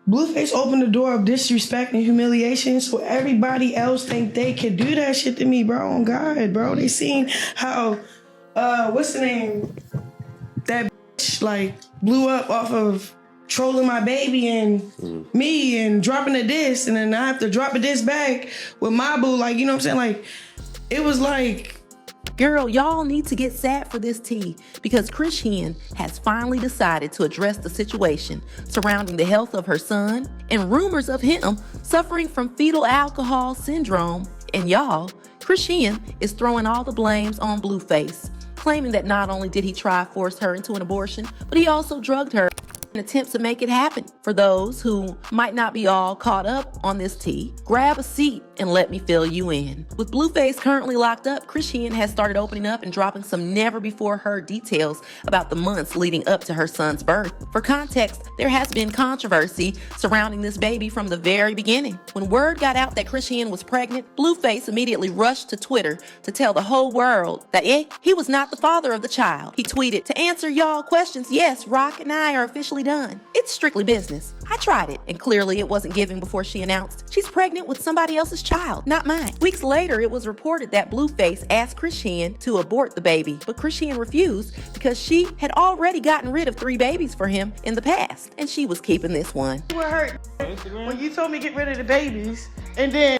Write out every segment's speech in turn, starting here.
Blueface opened the door of disrespect and humiliation so everybody else think they could do that shit to me, bro. On God, bro. They seen how, what's the name? That bitch, like, blew up off of trolling my baby and me and dropping a diss, and then I have to drop a diss back with my boo. Like, you know what I'm saying? Like, it was like... Girl, y'all need to get sad for this tea because Chrisean has finally decided to address the situation surrounding the health of her son and rumors of him suffering from fetal alcohol syndrome. And y'all, Chrisean is throwing all the blames on Blueface, claiming that not only did he try to force her into an abortion, but he also drugged her in attempts to make it happen. For those who might not be all caught up on this tea, grab a seat and let me fill you in. With Blueface currently locked up, Chrisean has started opening up and dropping some never-before-heard details about the months leading up to her son's birth. For context, there has been controversy surrounding this baby from the very beginning. When word got out that Chrisean was pregnant, Blueface immediately rushed to Twitter to tell the whole world that he was not the father of the child. He tweeted, "To answer y'all questions, yes, Rock and I are officially done. It's strictly business. I tried it, and clearly it wasn't giving before she announced she's pregnant with somebody else's child, not mine." Weeks later, it was reported that Blueface asked Chrisean to abort the baby, but Chrisean refused because she had already gotten rid of 3 babies for him in the past, and she was keeping this one. What hurt when you told me get rid of the babies and then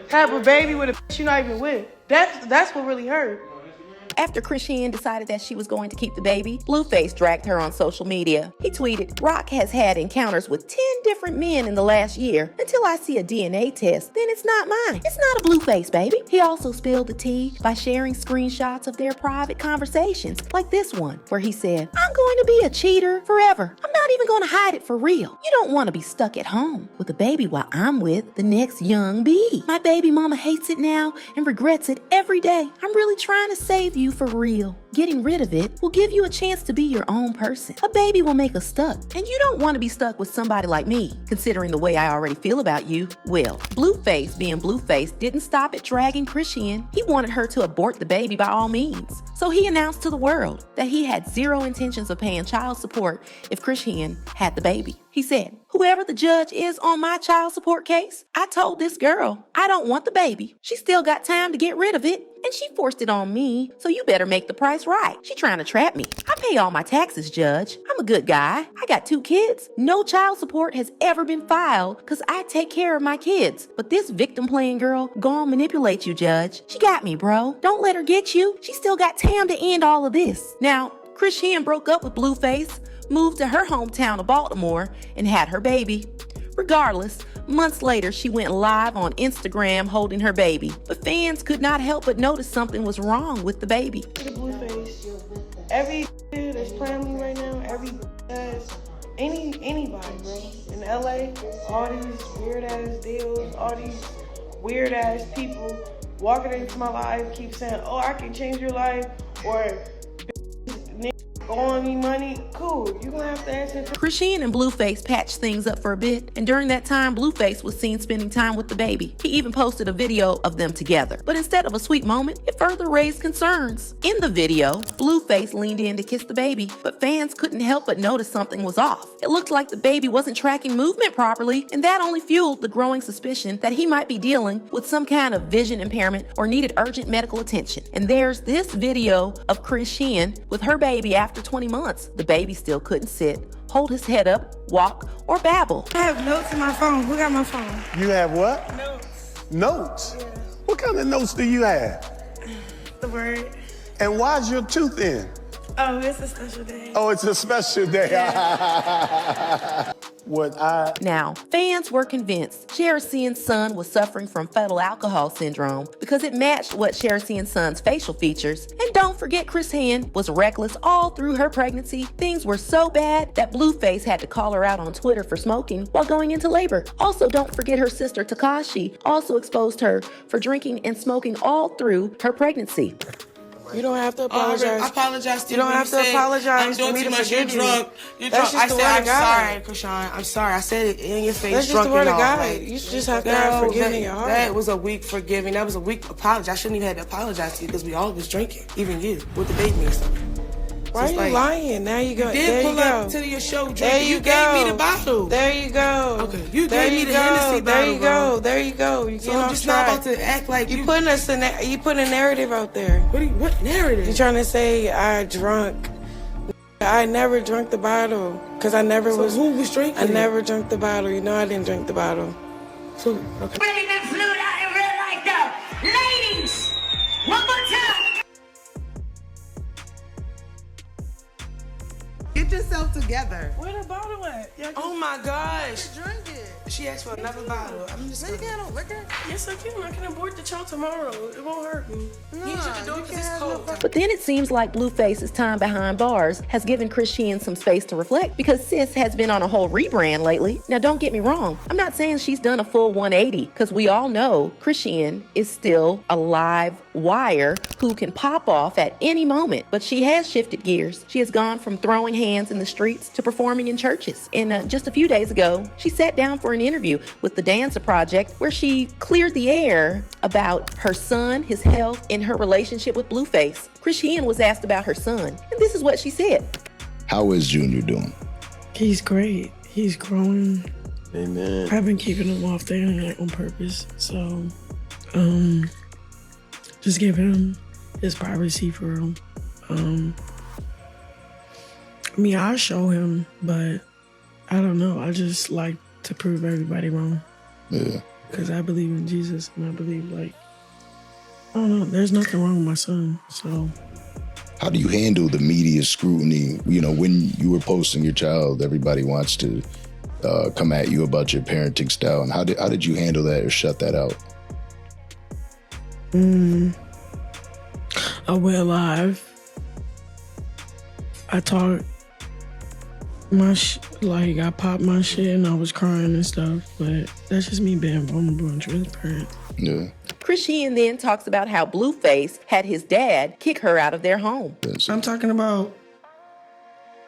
have a baby with a bitch you're not even with. That's what really hurt. After Chrisean decided that she was going to keep the baby, Blueface dragged her on social media. He tweeted, "Rock has had encounters with 10 different men in the last year. Until I see a DNA test, then it's not mine. It's not a Blueface, baby." He also spilled the tea by sharing screenshots of their private conversations, like this one, where he said, "I'm going to be a cheater forever. I'm not even going to hide it for real. You don't want to be stuck at home with a baby while I'm with the next young bee. My baby mama hates it now and regrets it every day. I'm really trying to save you for real. Getting rid of it will give you a chance to be your own person. A baby will make us stuck, and you don't want to be stuck with somebody like me, considering the way I already feel about you." Well, Blueface, being Blueface, didn't stop at dragging Chrisean. He wanted her to abort the baby by all means. So he announced to the world that he had zero intentions of paying child support if Chrisean had the baby. He said, "Whoever the judge is on my child support case, I told this girl I don't want the baby. She still got time to get rid of it, and she forced it on me, so you better make the price right. She trying to trap me. I pay all my taxes, Judge. I'm a good guy. I got 2 kids. No child support has ever been filed because I take care of my kids. But this victim-playing girl gon' manipulate you, Judge. She got me, bro. Don't let her get you. She still got time to end all of this." Now, Chrisean broke up with Blueface, moved to her hometown of Baltimore, and had her baby. Regardless, months later, she went live on Instagram holding her baby. But fans could not help but notice something was wrong with the baby. Blueface. Every dude that's playing me right now, every anybody, bro. In LA, all these weird ass deals, all these weird ass people walking into my life, keep saying, "Oh, I can change your life," or owing me money. Cool, you're gonna have to answer. Chrisean and Blueface patched things up for a bit, and during that time, Blueface was seen spending time with the baby. He even posted a video of them together. But instead of a sweet moment, it further raised concerns. In the video, Blueface leaned in to kiss the baby, but fans couldn't help but notice something was off. It looked like the baby wasn't tracking movement properly, and that only fueled the growing suspicion that he might be dealing with some kind of vision impairment or needed urgent medical attention. And there's this video of Chrisean with her baby after 20 months. The baby still couldn't sit, hold his head up, walk, or babble. I have notes in my phone. Who got my phone? You have what? Notes. Notes? Yeah. What kind of notes do you have? The word. And why's your tooth in? Oh, it's a special day. Oh, it's a special day. Yeah. Now, fans were convinced Chrisean's son was suffering from fetal alcohol syndrome because it matched what Chrisean's son's facial features. And don't forget, Chrisean was reckless all through her pregnancy. Things were so bad that Blueface had to call her out on Twitter for smoking while going into labor. Also, don't forget her sister Takashi also exposed her for drinking and smoking all through her pregnancy. You don't have to apologize. I apologize to you. Don't have to apologize for me to forgive you. You're drunk. I said, I'm sorry, Chrisean. I'm sorry. I said it in your face. That's just the word of God. Like, you just have to have forgiving in your heart. That was a weak forgiving. That was a weak apology. I shouldn't even have to apologize to you because we all was drinking. Even you, with the baby and stuff. Why are you lying? Now you go. Then pull up to your show drinking. There you go. Gave me the bottle. There you go. Okay, you gave me the Hennessy bottle. There you go. There you go. You so I'm just not about to act like you putting us in. You put a narrative out there. What narrative? You trying to say I drunk? I never drank the bottle because I never was. Who was drinking? I never drank the bottle. You know I didn't drink the bottle. So okay. Bring that flute out in real life though, ladies. One more time. Get yourself together. Where the bottle at? Oh my gosh. Drink it. She asked for another bottle. I'm just You can't have no liquor. Yes, I can. I can abort the child tomorrow. It won't hurt me. He should do it because it's cold. But then it seems like Blueface's time behind bars has given Chrisean some space to reflect because sis has been on a whole rebrand lately. Now, don't get me wrong. I'm not saying she's done a full 180 because we all know Chrisean is still a live wire who can pop off at any moment. But she has shifted gears. She has gone from throwing hands in the streets to performing in churches. And just a few days ago, she sat down for an interview with the Dancer Project where she cleared the air about her son, his health, and her relationship with Blueface. Chrishean was asked about her son, and this is what she said. How is Junior doing? He's great. He's growing. Amen. I've been keeping him off the internet on purpose. So, just give him his privacy for him. I mean, I'll show him, but I don't know. I just like to prove everybody wrong. Yeah. Because I believe in Jesus, and I believe, like, I don't know, there's nothing wrong with my son, so. How do you handle the media scrutiny? You know, when you were posting your child, everybody wants to come at you about your parenting style. And how did you handle that or shut that out? I went live. I talked my like I popped my shit and I was crying and stuff, but that's just me being vulnerable and transparent. Yeah. Chrisean then talks about how Blueface had his dad kick her out of their home. I'm talking about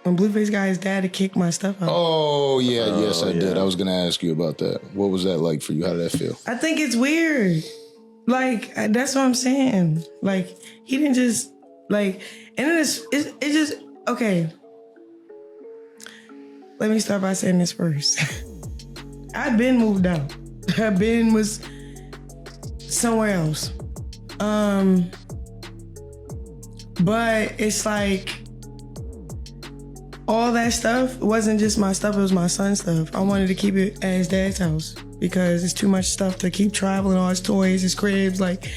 when Blueface got his dad to kick my stuff out. Oh, yeah, yes, I did. I was going to ask you about that. What was that like for you? How did that feel? I think it's weird. Like, that's what I'm saying. Like, he didn't just, like, and it just, okay. Let me start by saying this first. I've been moved out. I've been was somewhere else. But it's like, all that stuff wasn't just my stuff, it was my son's stuff. I wanted to keep it at his dad's house because it's too much stuff to keep traveling, all his toys, his cribs. Like,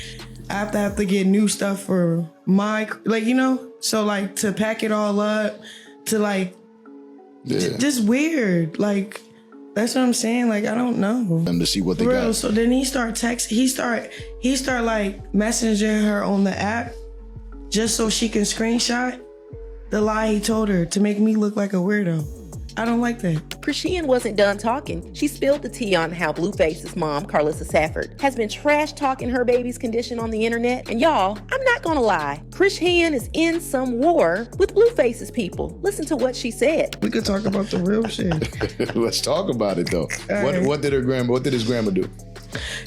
I have to get new stuff for my, like, you know? So, like, to pack it all up, to, like, just weird. Like, that's what I'm saying. Like, I don't know. Them to see what they got. So then he start texting, he start like messaging her on the app just so she can screenshot the lie he told her to make me look like a weirdo. I don't like that. Chrisean wasn't done talking. She spilled the tea on how Blueface's mom, Carlissa Safford, has been trash-talking her baby's condition on the internet. And y'all, I'm not gonna lie, Chrishean is in some war with Blueface's people. Listen to what she said. We could talk about the real shit. Let's talk about it, though. What did his grandma do?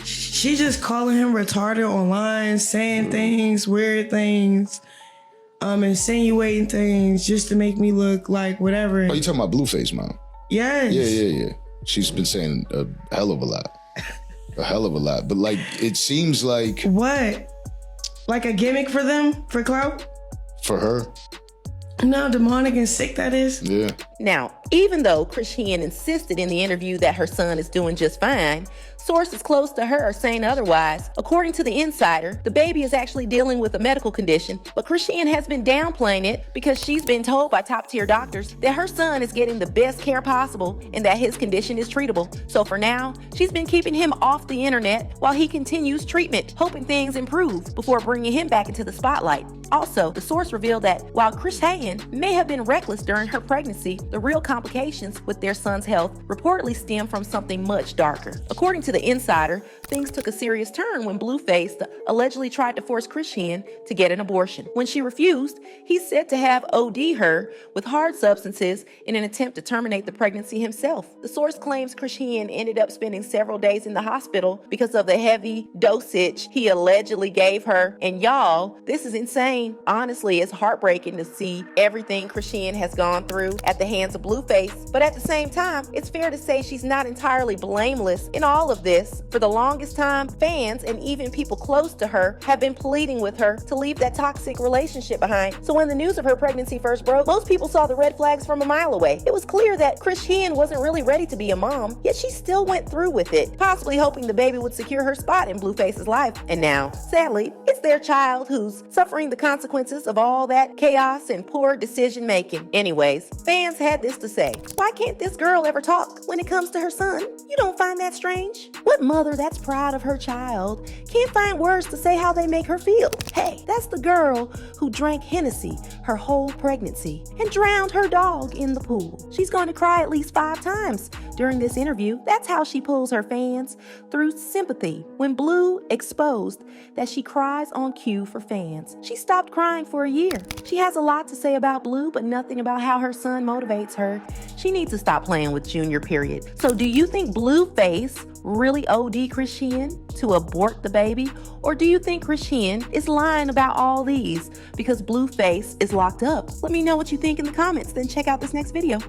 She just calling him retarded online, saying things, weird things, insinuating things just to make me look like whatever. Oh, you talking about Blueface, mom? Yes. Yeah. She's been saying a hell of a lot. A hell of a lot. But, like, it seems like... What? Like a gimmick for them? For clout? For her? No, demonic and sick that is. Yeah. Now, even though Chrisean insisted in the interview that her son is doing just fine, sources close to her are saying otherwise. According to The Insider, the baby is actually dealing with a medical condition, but Chrisean has been downplaying it because she's been told by top-tier doctors that her son is getting the best care possible and that his condition is treatable. So for now, she's been keeping him off the internet while he continues treatment, hoping things improve before bringing him back into the spotlight. Also, the source revealed that while Chrisean may have been reckless during her pregnancy, the real complications with their son's health reportedly stem from something much darker. According to The Insider, Things took a serious turn when Blueface allegedly tried to force Chrisean to get an abortion. When she refused, he's said to have OD'd her with hard substances in an attempt to terminate the pregnancy himself. The source claims Chrisean ended up spending several days in the hospital because of the heavy dosage he allegedly gave her. And y'all, this is insane. Honestly, it's heartbreaking to see everything Chrisean has gone through at the hands of Blueface. But at the same time, it's fair to say she's not entirely blameless in all of this. For the longest time, fans and even people close to her have been pleading with her to leave that toxic relationship behind. So when the news of her pregnancy first broke, most people saw the red flags from a mile away. It was clear that Chrisean wasn't really ready to be a mom, yet she still went through with it, possibly hoping the baby would secure her spot in Blueface's life. And now, sadly, it's their child who's suffering the consequences of all that chaos and poor decision making. Anyways, fans had this to say: why can't this girl ever talk when it comes to her son? You don't find that strange? What mother that's proud of her child can't find words to say how they make her feel? Hey, that's the girl who drank Hennessy her whole pregnancy and drowned her dog in the pool. She's going to cry at least 5 times during this interview. That's how she pulls her fans through sympathy. When Blue exposed that she cries on cue for fans, she stopped crying for a year. She has a lot to say about Blue, but nothing about how her son motivates her. She needs to stop playing with Junior, period. So do you think Blueface really OD Chrisean to abort the baby? Or do you think Chrisean is lying about all these because Blueface is locked up? Let me know what you think in the comments, then check out this next video.